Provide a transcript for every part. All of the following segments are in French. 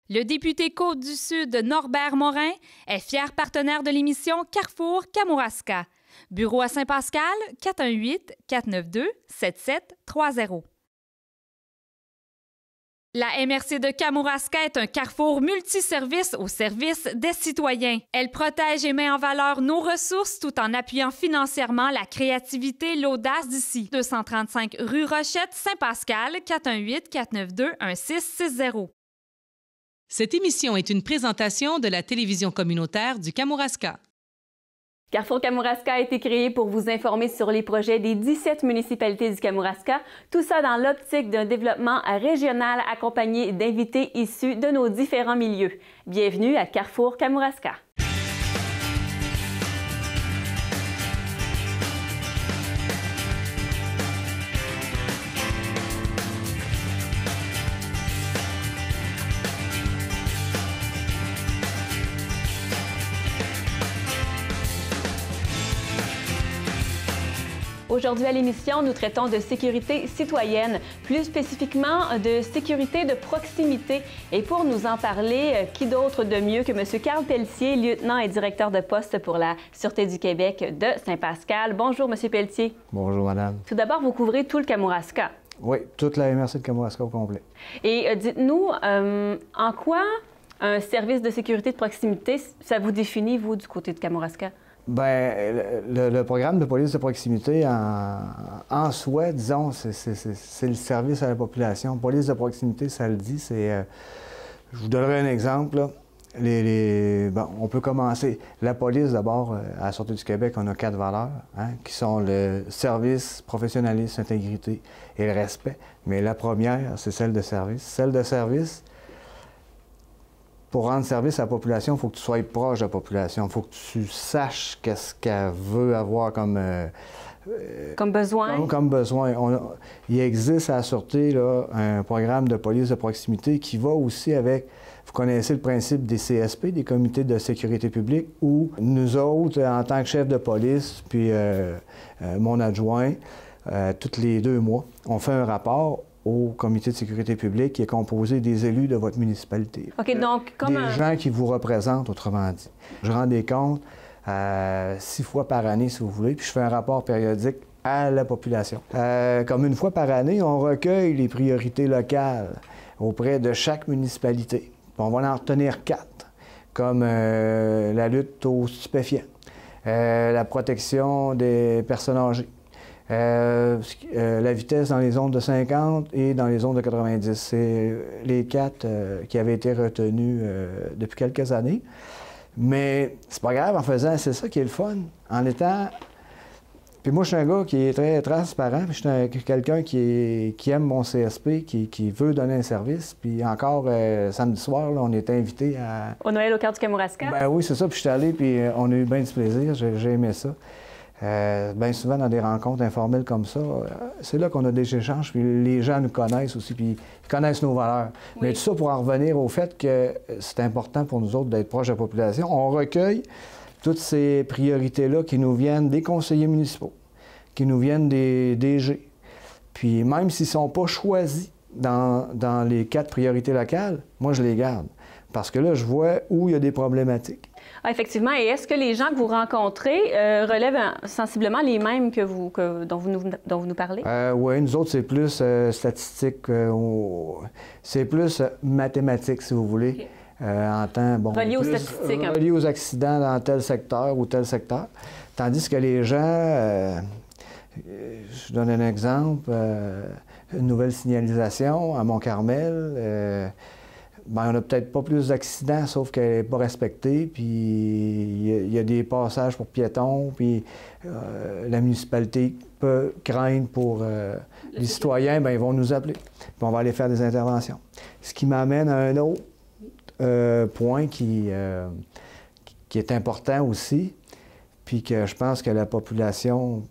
Le député Côte-du-Sud, Norbert Morin, est fier partenaire de l'émission Carrefour Kamouraska. Bureau à Saint-Pascal, 418-492-7730. La MRC de Kamouraska est un carrefour multiservice au service des citoyens. Elle protège et met en valeur nos ressources tout en appuyant financièrement la créativité et l'audace d'ici. 235 rue Rochette, Saint-Pascal, 418-492-1660. Cette émission est une présentation de la télévision communautaire du Kamouraska. Carrefour Kamouraska a été créé pour vous informer sur les projets des 17 municipalités du Kamouraska, tout ça dans l'optique d'un développement régional accompagné d'invités issus de nos différents milieux. Bienvenue à Carrefour Kamouraska. Aujourd'hui à l'émission, nous traitons de sécurité citoyenne, plus spécifiquement de sécurité de proximité. Et pour nous en parler, qui d'autre de mieux que M. Carl Pelletier, lieutenant et directeur de poste pour la Sûreté du Québec de Saint-Pascal. Bonjour, M. Pelletier. Bonjour, madame. Tout d'abord, vous couvrez tout le Kamouraska. Oui, toute la MRC de Kamouraska au complet. Et dites-nous, en quoi un service de sécurité de proximité, ça vous définit, vous, du côté de Kamouraska? Bien, le programme de police de proximité, en soi, disons, c'est le service à la population. Police de proximité, ça le dit, c'est... je vous donnerai un exemple, là. Bon, on peut commencer. La police, d'abord, à la Sûreté du Québec, on a 4 valeurs, hein, qui sont le service, professionnalisme, intégrité et le respect. Mais la première, c'est celle de service. Celle de service... Pour rendre service à la population, il faut que tu sois proche de la population. Il faut que tu saches qu'est-ce qu'elle veut avoir comme besoin. Comme besoin. Il existe à la Sûreté là, un programme de police de proximité qui va aussi avec, vous connaissez le principe des CSP, des comités de sécurité publique, où nous autres, en tant que chef de police, puis mon adjoint, tous les 2 mois, on fait un rapport au comité de sécurité publique qui est composé des élus de votre municipalité. OK, donc comme des gens qui vous représentent, autrement dit. Je rends des comptes 6 fois par année, si vous voulez, puis je fais un rapport périodique à la population. Comme 1 fois par année, on recueille les priorités locales auprès de chaque municipalité. On va en retenir 4, comme la lutte aux stupéfiants, la protection des personnes âgées, la vitesse dans les zones de 50 et dans les zones de 90. C'est les 4 qui avaient été retenus depuis quelques années. Mais c'est pas grave en faisant, c'est ça qui est le fun. En étant... Puis moi, je suis un gars qui est très transparent, puis je suis quelqu'un qui aime mon CSP, qui veut donner un service. Puis encore, samedi soir, là, on était invité à... Au Noël au cœur du Kamouraska? Ben oui, c'est ça. Puis je suis allé, puis on a eu bien du plaisir. J'ai aimé ça. Bien souvent, dans des rencontres informelles comme ça, c'est là qu'on a des échanges, puis les gens nous connaissent aussi, puis ils connaissent nos valeurs. Oui. Mais tout ça pour en revenir au fait que c'est important pour nous autres d'être proches de la population. On recueille toutes ces priorités-là qui nous viennent des conseillers municipaux, qui nous viennent des DG. Puis même s'ils ne sont pas choisis dans les 4 priorités locales, moi, je les garde. Parce que là, je vois où il y a des problématiques. Ah, effectivement. Et est-ce que les gens que vous rencontrez relèvent sensiblement les mêmes dont vous nous parlez? Oui, nous autres, c'est plus statistique, c'est plus mathématique, si vous voulez. Okay. En temps, bon, relié aux statistiques. Relié aux accidents dans tel secteur ou tel secteur. Tandis que les gens, je donne un exemple, une nouvelle signalisation à Mont-Carmel, ben, on n'a peut-être pas plus d'accidents, sauf qu'elle n'est pas respectée, puis il y a des passages pour piétons, puis la municipalité peut craindre pour les citoyens, bien, ils vont nous appeler, puis on va aller faire des interventions. Ce qui m'amène à un autre point qui est important aussi, puis que je pense que la population,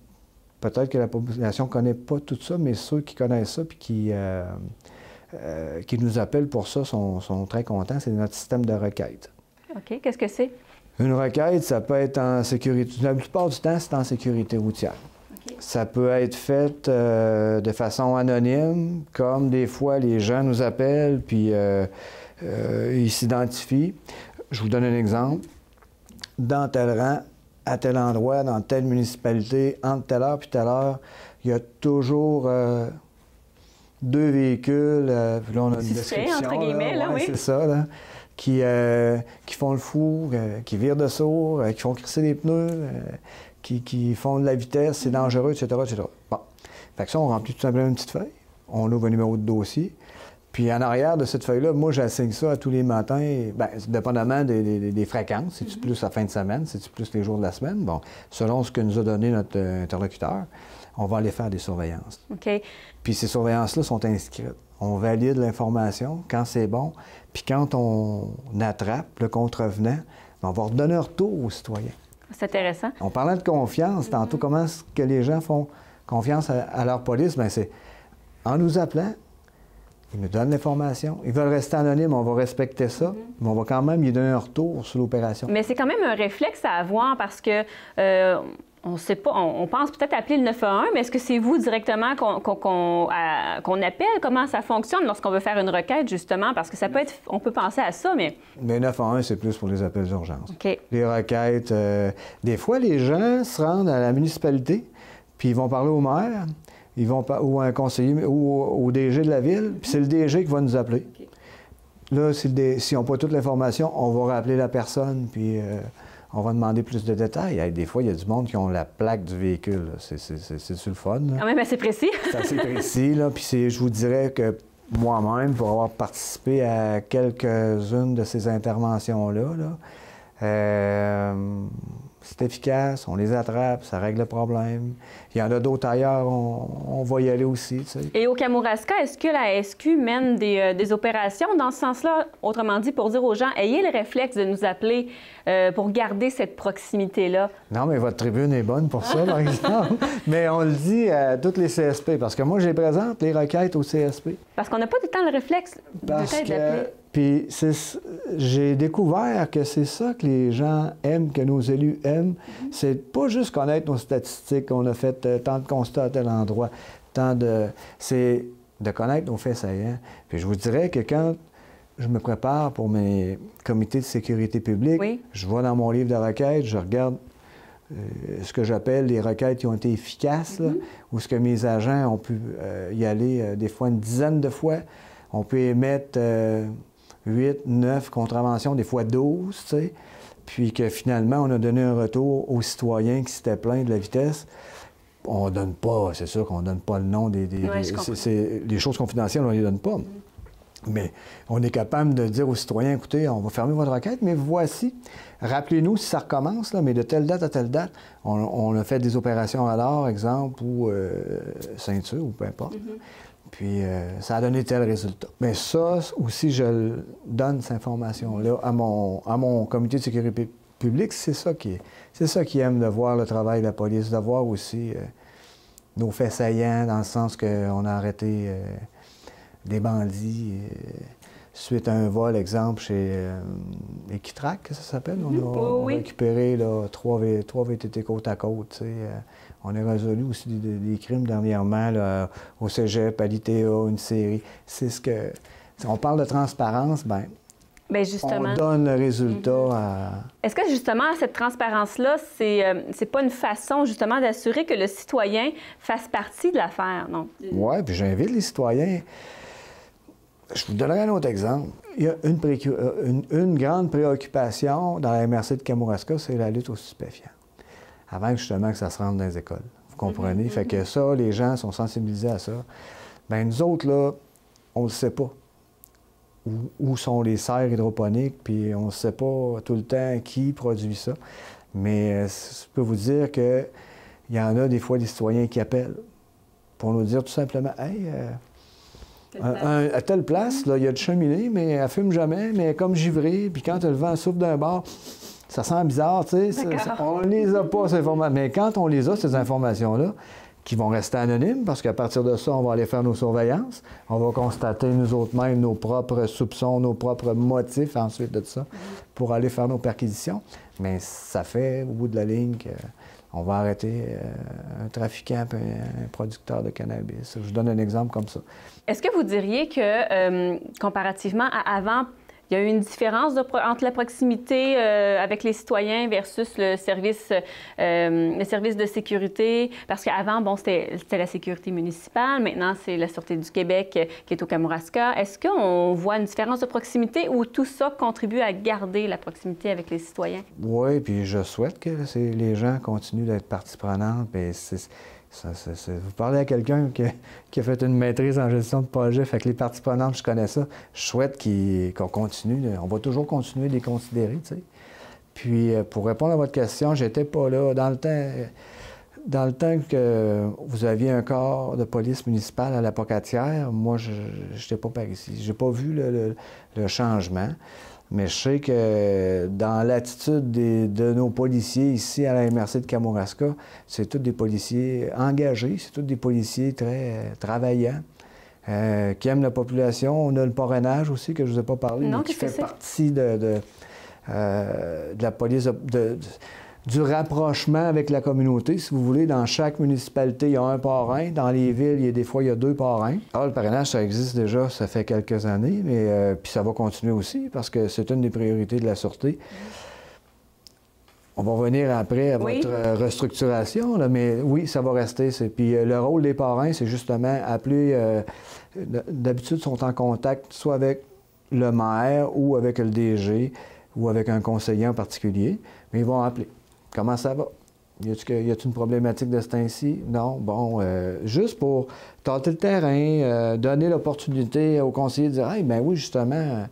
peut-être que la population ne connaît pas tout ça, mais ceux qui connaissent ça, puis qui nous appellent pour ça sont très contents. C'est notre système de requête. OK. Qu'est-ce que c'est? Une requête, ça peut être en sécurité. La plupart du temps, c'est en sécurité routière. Okay. Ça peut être fait de façon anonyme, comme des fois les gens nous appellent puis ils s'identifient. Je vous donne un exemple. Dans tel rang, à tel endroit, dans telle municipalité, entre telle heure puis telle heure, il y a toujours 2 véhicules, puis là on a une description. Entre guillemets, là, oui. C'est ça, là, qui font le fou, qui virent de sourd, qui font crisser les pneus, qui font de la vitesse, c'est dangereux, etc., etc. Bon. Fait que ça, on remplit tout simplement une petite feuille, on ouvre un numéro de dossier, puis en arrière de cette feuille-là, moi, j'assigne ça à tous les matins, bien, dépendamment des fréquences. C'est-tu plus la fin de semaine, c'est-tu plus les jours de la semaine? Bon, selon ce que nous a donné notre interlocuteur, on va aller faire des surveillances. OK. Puis ces surveillances-là sont inscrites. On valide l'information quand c'est bon, puis quand on attrape le contrevenant, on va redonner un retour aux citoyens. C'est intéressant. On parlait de confiance tantôt, comment est-ce que les gens font confiance à leur police? Bien, c'est en nous appelant, ils nous donnent l'information. Ils veulent rester anonymes, on va respecter ça, mais on va quand même lui donner un retour sur l'opération. Mais c'est quand même un réflexe à avoir parce que on sait pas, on pense peut-être appeler le 911, mais est-ce que c'est vous directement qu'on appelle? Comment ça fonctionne lorsqu'on veut faire une requête, justement? Parce que ça peut être, on peut penser à ça, mais... Mais 911, c'est plus pour les appels d'urgence. OK. Les requêtes, des fois, les gens se rendent à la municipalité, puis ils vont parler au maire, ils vont ou à un conseiller, ou au DG de la ville, puis c'est le DG qui va nous appeler. Okay. Là, si on n'a pas toute l'information, on va rappeler la personne, puis on va demander plus de détails. Des fois, il y a du monde qui ont la plaque du véhicule. C'est sur le fun. Là. Quand même assez précis. C'est assez précis, là. Puis je vous dirais que moi-même, pour avoir participé à quelques-unes de ces interventions-là, c'est efficace, on les attrape, ça règle le problème. Il y en a d'autres ailleurs, on va y aller aussi. Tu sais. Et au Kamouraska, est-ce que la SQ mène des opérations dans ce sens-là? Autrement dit, pour dire aux gens, ayez le réflexe de nous appeler pour garder cette proximité-là. Non, mais votre tribune est bonne pour ça, par exemple. Mais on le dit à toutes les CSP, parce que moi, je les présente, les requêtes au CSP. Parce qu'on n'a pas tout le temps le réflexe peut-être d'appeler. Puis j'ai découvert que c'est ça que les gens aiment, que nos élus aiment. C'est pas juste connaître nos statistiques, qu'on a fait tant de constats à tel endroit, c'est de connaître nos faits saillants. Puis je vous dirais que quand je me prépare pour mes comités de sécurité publique, oui. Je vais dans mon livre de requêtes, je regarde ce que j'appelle les requêtes qui ont été efficaces, là, où ce que mes agents ont pu y aller des fois une dizaine de fois. On peut émettre 8, 9 contraventions, des fois 12, tu sais, puis que finalement, on a donné un retour aux citoyens qui s'étaient plaints de la vitesse. On donne pas, c'est sûr qu'on donne pas le nom les choses confidentielles, on ne les donne pas. Mais on est capable de dire aux citoyens, écoutez, on va fermer votre requête, mais voici, rappelez-nous si ça recommence, là, mais de telle date à telle date, on a fait des opérations radar, exemple, ou ceinture, ou peu importe. Puis ça a donné tel résultat. Mais ça aussi, je donne cette information-là à mon comité de sécurité publique. C'est ça qui aime de voir le travail de la police, de voir aussi nos faits saillants, dans le sens qu'on a arrêté des bandits suite à un vol, exemple, chez Equitrac, que ça s'appelle. On a récupéré là, 3 VTT côte à côte, tu sais. On a résolu aussi des crimes dernièrement là, au cégep, à l'ITA, une série. C'est ce que... On parle de transparence, bien, justement, on donne le résultat à... Est-ce que, justement, cette transparence-là, c'est pas une façon, justement, d'assurer que le citoyen fasse partie de l'affaire, non? Oui, puis j'invite les citoyens... Je vous donnerai un autre exemple. Il y a une grande préoccupation dans la MRC de Kamouraska, c'est la lutte aux stupéfiants. Avant justement que ça se rende dans les écoles. Vous comprenez? Fait que ça, les gens sont sensibilisés à ça. Bien, nous autres, là, on ne sait pas où sont les serres hydroponiques, puis on ne sait pas tout le temps qui produit ça. Mais je peux vous dire qu'il y en a des fois des citoyens qui appellent pour nous dire tout simplement « Hey, à telle place, là, il y a de cheminée, mais elle ne fume jamais, mais elle est comme givrée, puis quand le vent souffle d'un bord, ça sent bizarre, tu sais. On ne les a pas, ces informations. Mais quand on les a, ces informations-là, qui vont rester anonymes, parce qu'à partir de ça, on va aller faire nos surveillances, on va constater nous autres-mêmes nos propres soupçons, nos propres motifs ensuite de ça, pour aller faire nos perquisitions. Mais ça fait, au bout de la ligne, on va arrêter un trafiquant, un producteur de cannabis. Je vous donne un exemple comme ça. Est-ce que vous diriez que, comparativement à avant, il y a eu une différence entre la proximité avec les citoyens versus le service de sécurité? Parce qu'avant, bon, c'était la sécurité municipale. Maintenant, c'est la Sûreté du Québec qui est au Kamouraska. Est-ce qu'on voit une différence de proximité ou tout ça contribue à garder la proximité avec les citoyens? Oui, puis je souhaite que les gens continuent d'être partie prenante. Vous parlez à quelqu'un qui a fait une maîtrise en gestion de projet, fait que les parties prenantes, je connais ça. Je souhaite qu'on continue, on va toujours continuer de les considérer, tu sais. Puis, pour répondre à votre question, j'étais pas là. Dans le temps que vous aviez un corps de police municipale à la Pocatière, moi, je n'étais pas par ici. J'ai pas vu le changement. Mais je sais que dans l'attitude de nos policiers ici à la MRC de Kamouraska, c'est tous des policiers engagés, c'est tous des policiers très travaillants, qui aiment la population. On a le parrainage aussi, que je ne vous ai pas parlé, mais qui fait partie de la police, du rapprochement avec la communauté. Si vous voulez, dans chaque municipalité, il y a un parrain. Dans les villes, des fois, il y a 2 parrains. Alors, le parrainage, ça existe déjà, ça fait quelques années, mais puis ça va continuer aussi parce que c'est une des priorités de la Sûreté. On va revenir après à votre restructuration, là, mais oui, ça va rester. Puis le rôle des parrains, c'est justement appeler... D'habitude, ils sont en contact soit avec le maire ou avec le DG ou avec un conseiller en particulier, mais ils vont appeler. Comment ça va? Y a-t-il une problématique de ce temps-ci? Non. Bon, juste pour tâter le terrain, donner l'opportunité aux conseillers de dire « Hey, bien oui, justement,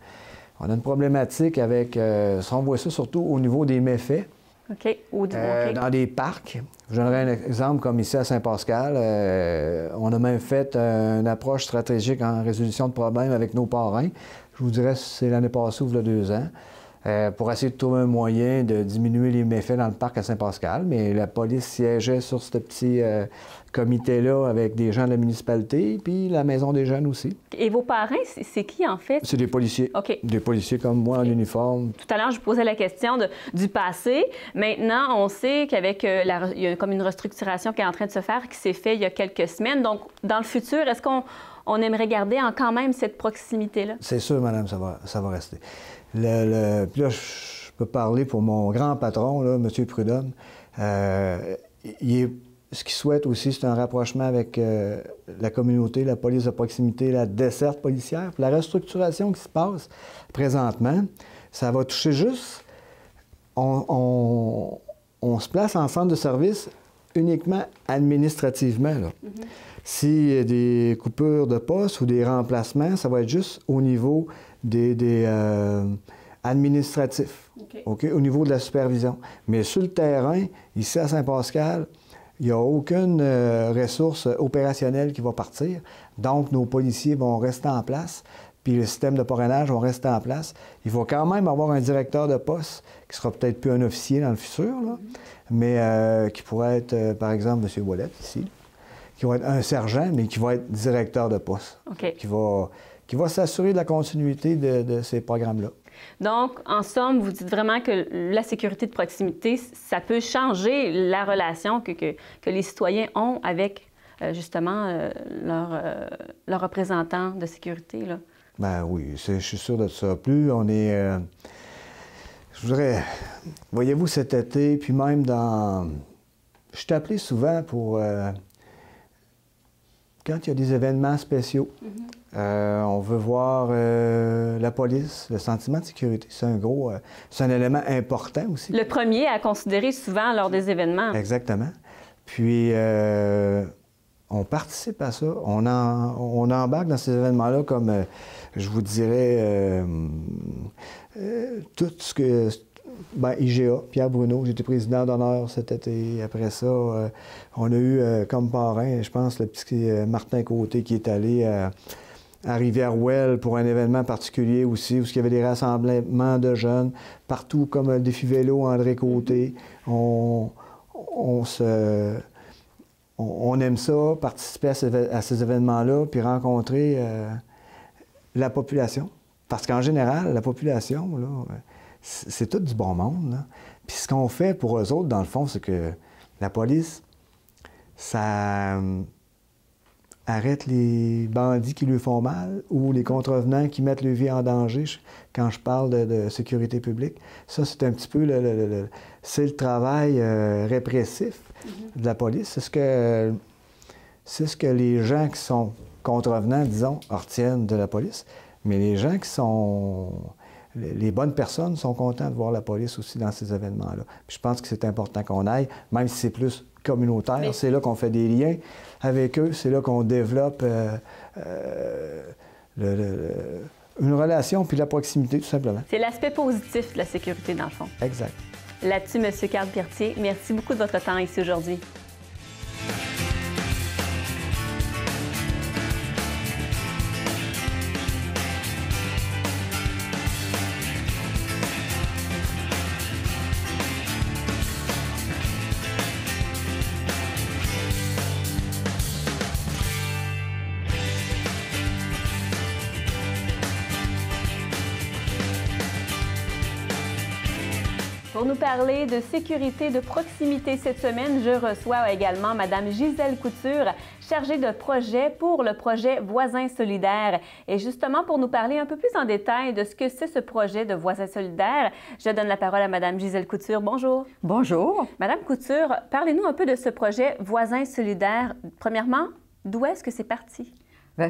on a une problématique avec... si on voit ça surtout au niveau des méfaits. OK. Dans des parcs. Je donnerai un exemple comme ici à Saint-Pascal. On a même fait une approche stratégique en résolution de problèmes avec nos parrains. Je vous dirais, c'est l'année passée ou il y a 2 ans. Pour essayer de trouver un moyen de diminuer les méfaits dans le parc à Saint-Pascal. Mais la police siégeait sur ce petit comité-là avec des gens de la municipalité, puis la Maison des jeunes aussi. Et vos parrains, c'est qui, en fait? C'est des policiers. OK. Des policiers comme moi en uniforme. Tout à l'heure, je vous posais la question du passé. Maintenant, on sait qu'avec il y a comme une restructuration qui est en train de se faire, qui s'est faite il y a quelques semaines. Donc, dans le futur, est-ce qu'on aimerait garder quand même cette proximité-là? C'est sûr, madame, ça va rester. Puis là, je peux parler pour mon grand patron, là, M. Prudhomme. Ce qu'il souhaite aussi, c'est un rapprochement avec la communauté, la police de proximité, la desserte policière. Puis la restructuration qui se passe présentement, ça va toucher juste... On se place en centre de service uniquement administrativement, là. Mm-hmm. S'il y a des coupures de poste ou des remplacements, ça va être juste au niveau des administratifs, okay, au niveau de la supervision. Mais sur le terrain, ici à Saint-Pascal, il n'y a aucune ressource opérationnelle qui va partir. Donc, nos policiers vont rester en place, puis le système de parrainage va rester en place. Il va quand même avoir un directeur de poste qui sera peut-être plus un officier dans le futur, là, mais qui pourrait être, par exemple, M. Ouellette, ici, qui va être un sergent, mais qui va être directeur de poste, okay, qui va s'assurer de la continuité de ces programmes-là. Donc, en somme, vous dites vraiment que la sécurité de proximité, ça peut changer la relation que les citoyens ont avec, justement, leurs représentants de sécurité, là. Ben oui, je suis sûr de ça. Plus on est... je voudrais... Voyez-vous, cet été, puis même dans... Je suis appelé souvent pour... quand il y a des événements spéciaux, on veut voir la police, le sentiment de sécurité. C'est c'est un élément important aussi. Le premier à considérer souvent lors des événements. Exactement. Puis, on participe à ça. On embarque dans ces événements-là comme, je vous dirais, tout ce que... Bien, IGA, Pierre Bruno, j'étais président d'honneur cet été. Après ça, on a eu comme parrain, je pense, le petit Martin Côté qui est allé à Rivière-Ouelle pour un événement particulier aussi, où il y avait des rassemblements de jeunes, partout comme le défi vélo André Côté. On aime ça, participer à ces événements-là, puis rencontrer la population. Parce qu'en général, la population, là, c'est tout du bon monde, là. Puis ce qu'on fait pour eux autres, dans le fond, c'est que La police, ça arrête les bandits qui lui font mal ou les contrevenants qui mettent leur vie en danger quand je parle de sécurité publique. Ça, c'est un petit peu c'est le travail répressif de la police. C'est ce que les gens qui sont contrevenants, disons, retiennent de la police. Mais les gens qui sont... Les bonnes personnes sont contents de voir la police aussi dans ces événements-là. Puis je pense que c'est important qu'on aille, même si c'est plus communautaire. Mais... c'est là qu'on fait des liens avec eux, c'est là qu'on développe une relation puis la proximité, tout simplement. C'est l'aspect positif de la sécurité, dans le fond. Exact. Là-dessus, M. Carl Pelletier, merci beaucoup de votre temps ici aujourd'hui. Pour nous parler de sécurité de proximité cette semaine, je reçois également Mme Gisèle Couture, chargée de projet pour le projet Voisins solidaires. Et justement, pour nous parler un peu plus en détail de ce que c'est ce projet de Voisins solidaires, je donne la parole à Mme Gisèle Couture. Bonjour. Bonjour. Madame Couture, parlez-nous un peu de ce projet Voisins solidaires. Premièrement, d'où est-ce que c'est parti?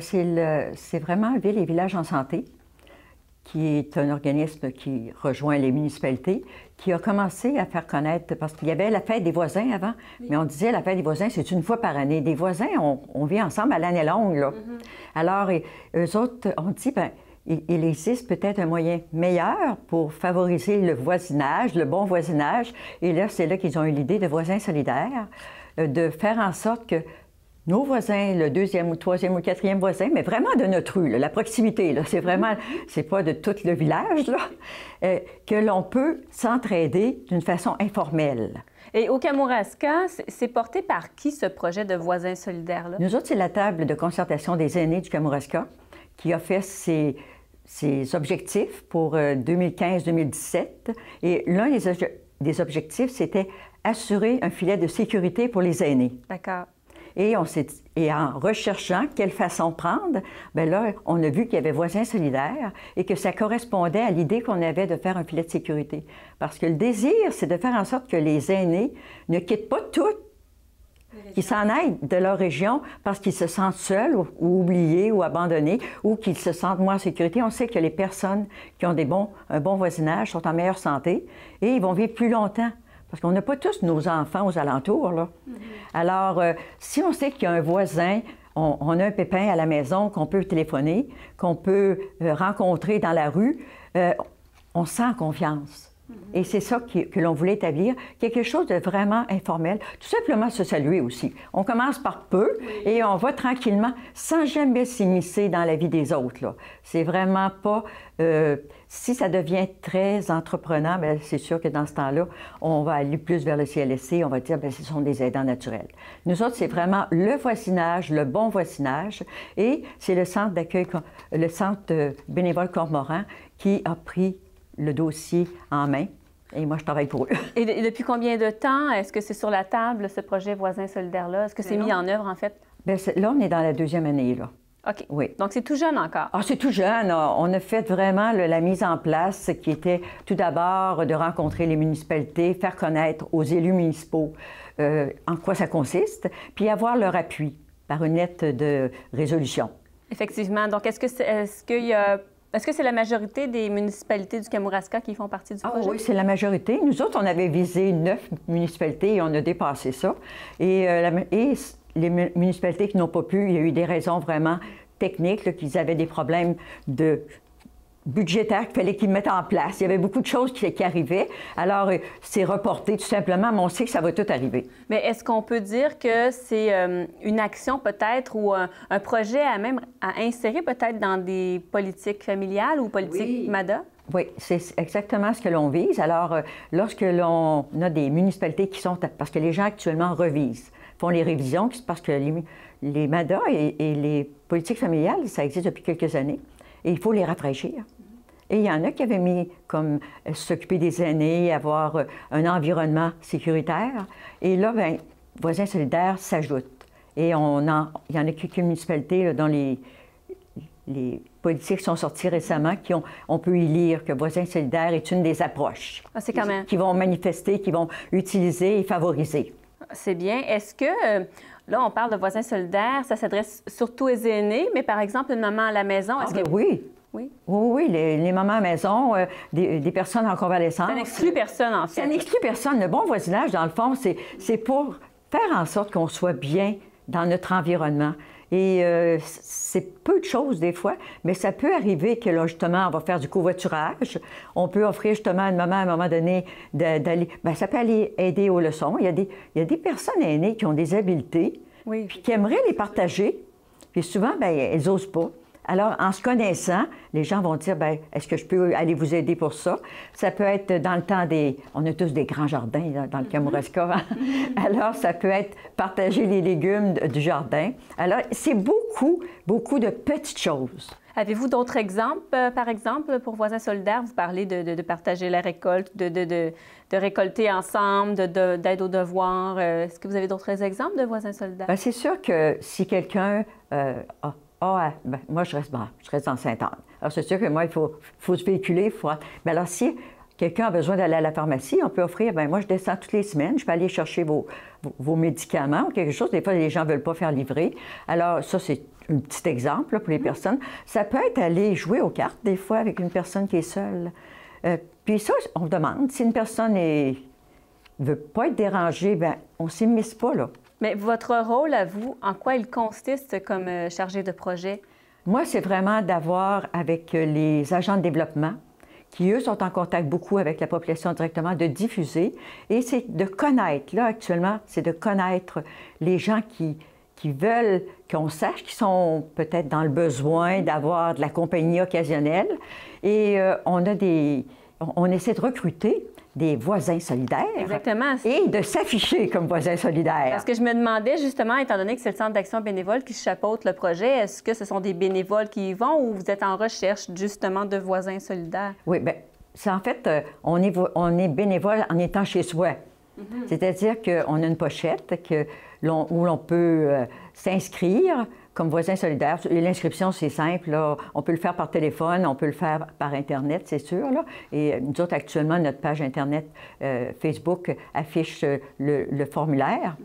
C'est vraiment Ville et Villages en santé, qui est un organisme qui rejoint les municipalités, qui a commencé à faire connaître, parce qu'il y avait la fête des voisins avant, mais on disait la fête des voisins, c'est une fois par année. Des voisins, on vit ensemble à l'année longue, là. Alors, eux autres ont dit, bien, il existe peut-être un moyen meilleur pour favoriser le voisinage, le bon voisinage. Et là, c'est là qu'ils ont eu l'idée de Voisins solidaires, de faire en sorte que nos voisins, le deuxième ou troisième ou quatrième voisin, mais vraiment de notre rue, là, la proximité, là, c'est vraiment, c'est pas de tout le village, là, que l'on peut s'entraider d'une façon informelle. Et au Kamouraska, c'est porté par qui ce projet de Voisins solidaires-là? Nous autres, c'est la table de concertation des aînés du Kamouraska qui a fait ses objectifs pour 2015-2017. Et l'un des objectifs, c'était assurer un filet de sécurité pour les aînés. D'accord. Et en recherchant quelle façon prendre, bien là, on a vu qu'il y avait Voisins solidaires et que ça correspondait à l'idée qu'on avait de faire un filet de sécurité. Parce que le désir, c'est de faire en sorte que les aînés ne quittent pas tout, qu'ils s'en aillent de leur région parce qu'ils se sentent seuls ou oubliés ou abandonnés ou qu'ils se sentent moins en sécurité. On sait que les personnes qui ont un bon voisinage sont en meilleure santé et ils vont vivre plus longtemps. Parce qu'on n'a pas tous nos enfants aux alentours, là. Alors, si on sait qu'il y a un voisin, on a un pépin à la maison qu'on peut téléphoner, qu'on peut rencontrer dans la rue, on se sent en confiance. Et c'est ça que l'on voulait établir, quelque chose de vraiment informel, tout simplement se saluer aussi. On commence par peu et on va tranquillement, sans jamais s'immiscer dans la vie des autres, là. C'est vraiment pas... si ça devient très entreprenant, bien, c'est sûr que dans ce temps-là, on va aller plus vers le CLSC, on va dire, bien, ce sont des aidants naturels. Nous autres, c'est vraiment le voisinage, le bon voisinage, et c'est le centre d'accueil, le centre bénévole Cormoran qui a pris le dossier en main. Et moi, je travaille pour eux. Et depuis combien de temps est-ce que c'est sur la table, ce projet Voisins solidaires-là? Est-ce que c'est mis en œuvre, en fait? Bien, là, on est dans la deuxième année, là. OK. Oui. Donc, c'est tout jeune encore? Ah, c'est tout jeune. On a fait vraiment la mise en place qui était tout d'abord de rencontrer les municipalités, faire connaître aux élus municipaux en quoi ça consiste, puis avoir leur appui par une lettre de résolution. Effectivement. Donc, est-ce que c'est la majorité des municipalités du Kamouraska qui font partie du projet? Oui, c'est la majorité. Nous autres, on avait visé 9 municipalités et on a dépassé ça. Et les municipalités qui n'ont pas pu, il y a eu des raisons vraiment techniques, qu'ils avaient des problèmes budgétaires qu'il fallait qu'ils mettent en place. Il y avait beaucoup de choses qui arrivaient. Alors, c'est reporté tout simplement, mais on sait que ça va tout arriver. Mais est-ce qu'on peut dire que c'est une action peut-être ou un projet à insérer peut-être dans des politiques familiales ou politiques MADA? Oui, c'est exactement ce que l'on vise. Alors, lorsque l'on a des municipalités qui sont... Parce que les gens actuellement revisent, font les révisions, parce que les MADA et les politiques familiales, ça existe depuis quelques années, et il faut les rafraîchir. Et il y en a qui avaient mis comme s'occuper des aînés, avoir un environnement sécuritaire. Et là, bien, Voisins solidaires s'ajoute. Et il y en a quelques municipalités là, dont les politiques sont sortis récemment, on peut y lire que Voisins solidaires est une des approches c'est quand même... qui vont manifester, qui vont utiliser et favoriser. C'est bien. Est-ce que, là, on parle de Voisins solidaires, ça s'adresse surtout aux aînés, mais par exemple, une maman à la maison, est-ce que... Oui. Oui, oui, les mamans à la maison, des personnes en convalescence. Ça n'exclut personne, en fait. Ça n'exclut personne. Le bon voisinage, dans le fond, c'est pour faire en sorte qu'on soit bien dans notre environnement. Et c'est peu de choses des fois, mais ça peut arriver que là, justement, on va faire du covoiturage. On peut offrir justement à une maman à un moment donné d'aller... Bien, ça peut aller aider aux leçons. Il y a des personnes aînées qui ont des habiletés, oui, puis qui aimeraient les partager. Puis souvent, bien, elles n'osent pas. Alors, en se connaissant, les gens vont dire, bien, est-ce que je peux aller vous aider pour ça? Ça peut être dans le temps des... On a tous des grands jardins là, dans le Kamouraska. Alors, ça peut être partager les légumes du jardin. Alors, c'est beaucoup, beaucoup de petites choses. Avez-vous d'autres exemples, par exemple, pour Voisins solidaires? Vous parlez de partager la récolte, de récolter ensemble, d'aide aux devoirs. Est-ce que vous avez d'autres exemples de Voisins solidaires? Bien, c'est sûr que si quelqu'un moi, je reste dans Sainte-Anne. Alors, c'est sûr que moi, il faut se véhiculer. Mais alors, si quelqu'un a besoin d'aller à la pharmacie, on peut offrir, bien, moi, je descends toutes les semaines, je peux aller chercher vos médicaments ou quelque chose. Des fois, les gens ne veulent pas faire livrer. Alors, ça, c'est un petit exemple là, pour les personnes. Ça peut être aller jouer aux cartes, des fois, avec une personne qui est seule. Puis ça, on demande. Si une personne ne veut pas être dérangée, bien, on ne s'immisce pas, là. Mais votre rôle, à vous, en quoi il consiste comme chargé de projet? Moi, c'est vraiment d'avoir avec les agents de développement, qui, eux, sont en contact beaucoup avec la population directement, de diffuser. Et c'est de connaître, là, actuellement, c'est de connaître les gens qui veulent qu'on sache qu'ils sont peut-être dans le besoin d'avoir de la compagnie occasionnelle. Et on essaie de recruter des voisins solidaires. Exactement. Et de s'afficher comme voisins solidaires. Parce que je me demandais justement, étant donné que c'est le Centre d'action bénévole qui chapeaute le projet, est-ce que ce sont des bénévoles qui y vont ou vous êtes en recherche justement de voisins solidaires? Oui, bien, c'est en fait, on est bénévole en étant chez soi. Mm-hmm. C'est-à-dire qu'on a une pochette où l'on peut s'inscrire comme voisin solidaire. L'inscription, c'est simple. Là. On peut le faire par téléphone, on peut le faire par Internet, c'est sûr. Là. Et nous autres, actuellement, notre page Internet Facebook affiche le formulaire.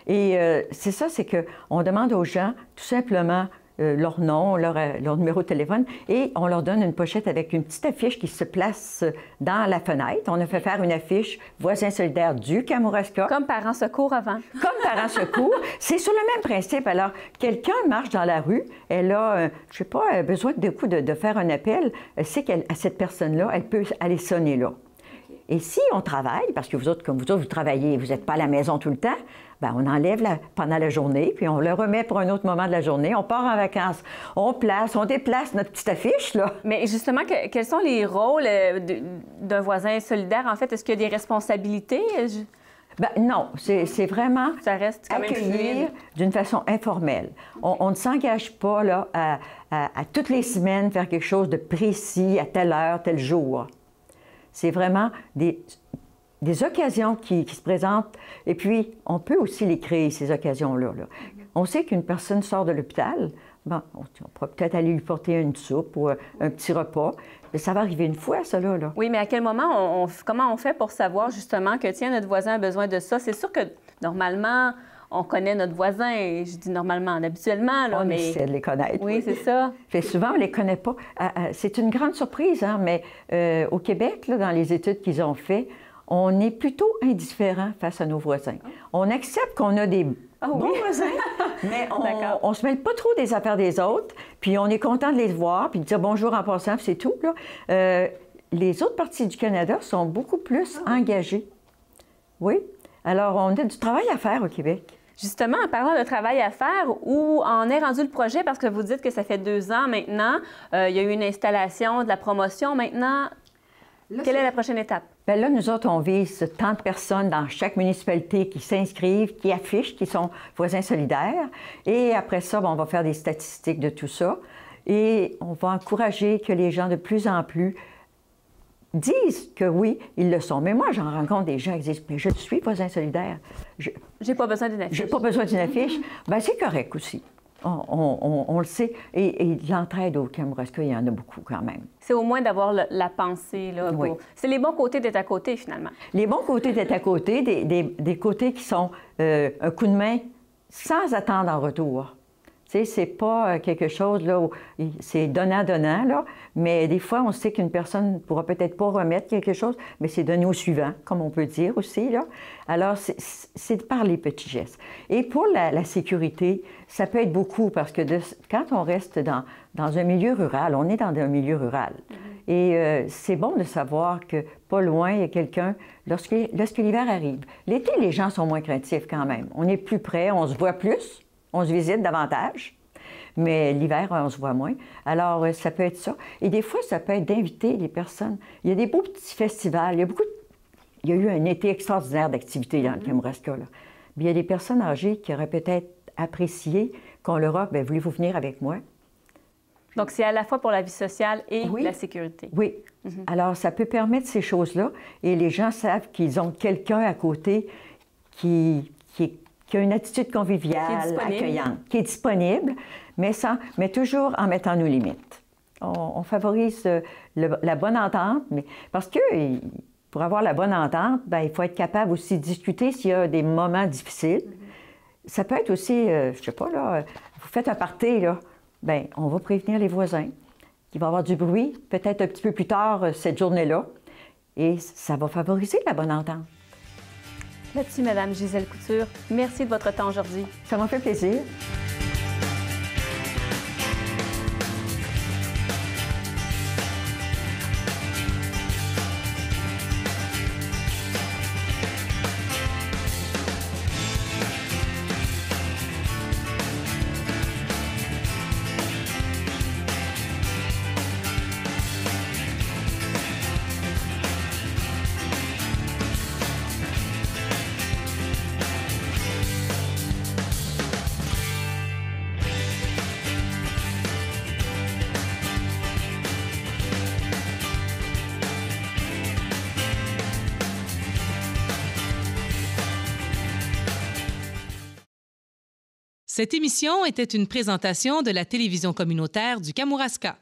Mm-hmm. Et c'est ça, c'est qu'on demande aux gens, tout simplement, leur nom, leur numéro de téléphone, et on leur donne une pochette avec une petite affiche qui se place dans la fenêtre. On a fait faire une affiche Voisins solidaires du Kamouraska. Comme Parents secours avant. Comme Parents secours. C'est sur le même principe. Alors, quelqu'un marche dans la rue, elle a, je sais pas, besoin de faire un appel, elle sait qu'à cette personne-là, elle peut aller sonner là. Et si on travaille, parce que vous autres, comme vous autres, vous travaillez, vous n'êtes pas à la maison tout le temps, bien, on enlève pendant la journée, puis on le remet pour un autre moment de la journée. On part en vacances, on déplace notre petite affiche, là. Mais justement, quels sont les rôles d'un voisin solidaire? En fait, est-ce qu'il y a des responsabilités? Bien, non, c'est vraiment ça reste quand même accueillir d'une façon informelle. On ne s'engage pas là, à toutes les semaines faire quelque chose de précis, à telle heure, tel jour. C'est vraiment des occasions qui se présentent. Et puis, on peut aussi les créer, ces occasions-là. Là. On sait qu'une personne sort de l'hôpital, bon, on pourra peut-être aller lui porter une soupe ou un petit repas. Mais ça va arriver une fois, ça, là. Oui, mais à quel moment, comment on fait pour savoir, justement, que, tiens, notre voisin a besoin de ça? C'est sûr que, normalement, on connaît notre voisin. Je dis normalement, habituellement, là, mais... On essaie de les connaître. Oui, c'est ça. Fait souvent, on ne les connaît pas. C'est une grande surprise, hein, mais au Québec, là, dans les études qu'ils ont faites, on est plutôt indifférent face à nos voisins. On accepte qu'on a des bons voisins, mais on ne se mêle pas trop des affaires des autres, puis on est content de les voir, puis de dire bonjour en passant, puis c'est tout. Là. Les autres parties du Canada sont beaucoup plus engagées. Oui. Alors, on a du travail à faire au Québec. Justement, en parlant de travail à faire, où en est rendu le projet? Parce que vous dites que ça fait 2 ans maintenant. Il y a eu une installation, de la promotion maintenant. Là, quelle est la prochaine étape? Bien là, nous autres, on vise tant de personnes dans chaque municipalité qui s'inscrivent, qui affichent, qui sont voisins solidaires. Et après ça, bien, on va faire des statistiques de tout ça. Et on va encourager que les gens de plus en plus disent que oui, ils le sont. Mais moi, j'en rencontre des gens qui disent « Mais je suis voisin solidaire. J'ai pas besoin d'une affiche. J'ai pas besoin d'une affiche. » Bien, c'est correct aussi. On le sait. Et l'entraide au Kamouraska, il y en a beaucoup quand même. C'est au moins d'avoir la pensée. Là, oui. C'est les bons côtés d'être à côté, finalement. Les bons côtés d'être à côté, des côtés qui sont un coup de main sans attendre en retour. Tu sais, c'est pas quelque chose, là, où c'est donnant-donnant, là, mais des fois, on sait qu'une personne ne pourra peut-être pas remettre quelque chose, mais c'est donné au suivant, comme on peut dire aussi, là. Alors, c'est par les petits gestes. Et pour la sécurité, ça peut être beaucoup, parce que quand on reste dans un milieu rural, on est dans un milieu rural. Et c'est bon de savoir que pas loin, il y a quelqu'un, lorsque l'hiver arrive. L'été, les gens sont moins craintifs quand même. On est plus près, on se voit plus. On se visite davantage, mais l'hiver, on se voit moins. Alors, ça peut être ça. Et des fois, ça peut être d'inviter les personnes. Il y a des beaux petits festivals. Il y a eu un été extraordinaire d'activités dans le Kamouraska, là. Mais il y a des personnes âgées qui auraient peut-être apprécié qu'on leur offre, « Bien, voulez-vous venir avec moi? » Donc, c'est à la fois pour la vie sociale et la sécurité. Oui. Alors, ça peut permettre ces choses-là. Et les gens savent qu'ils ont quelqu'un à côté qui a une attitude conviviale, accueillante, qui est disponible, mais toujours en mettant nos limites. On favorise la bonne entente, mais parce que pour avoir la bonne entente, bien, il faut être capable aussi de discuter s'il y a des moments difficiles. Ça peut être aussi, je sais pas, là, vous faites un party, là, bien, on va prévenir les voisins qu'il va y avoir du bruit, peut-être un petit peu plus tard cette journée-là, et ça va favoriser la bonne entente. Là-dessus, Mme Gisèle Couture, merci de votre temps aujourd'hui. Ça m'a fait plaisir. Cette émission était une présentation de la télévision communautaire du Kamouraska.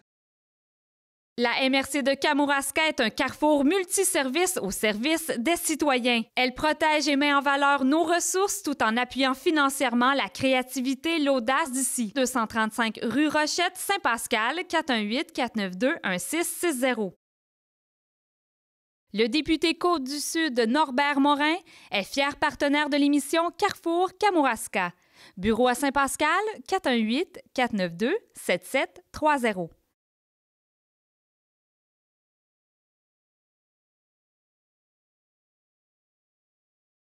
La MRC de Kamouraska est un carrefour multiservice au service des citoyens. Elle protège et met en valeur nos ressources tout en appuyant financièrement la créativité et l'audace d'ici. 235 rue Rochette, Saint-Pascal, 418-492-1660. Le député Côte-du-Sud, Norbert Morin, est fier partenaire de l'émission Carrefour Kamouraska. Bureau à Saint-Pascal, 418-492-7730.